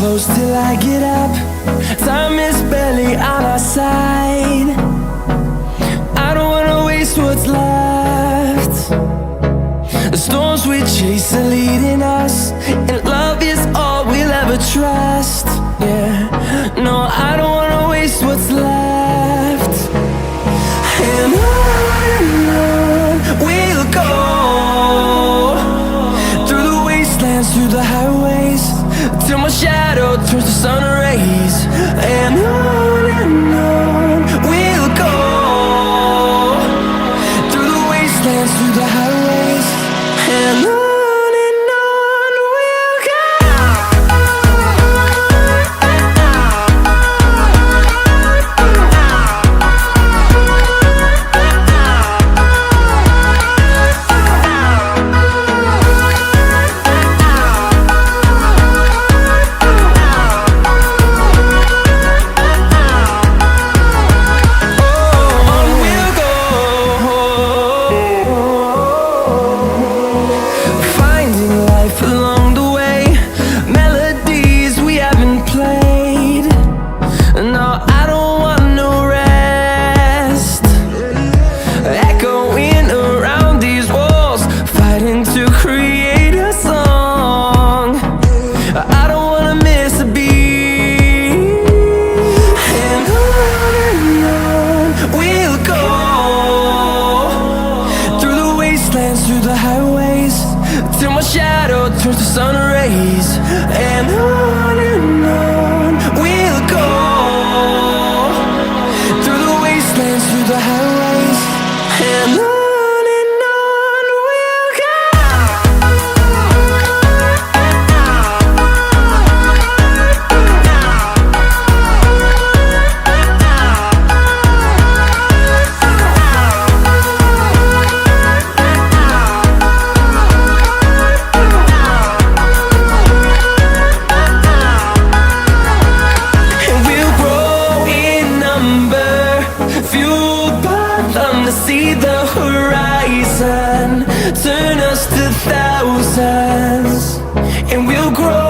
close till I get up. Time is barely on our side. I don't wanna waste what's left. The storms we chase are leading us, and love is all we'll ever trust. Yeah, no, I don't wanna waste what's left. And on we'll go, through the wastelands, through the highways, till my shadow turns to sun rays. And on we'll go, through the wastelands, through the highways, and on. Through the highways, till my shadow turns to sun rays. And on we'll go, through the wastelands, through the highways, and on. See the horizon turn us to thousands, and we'll grow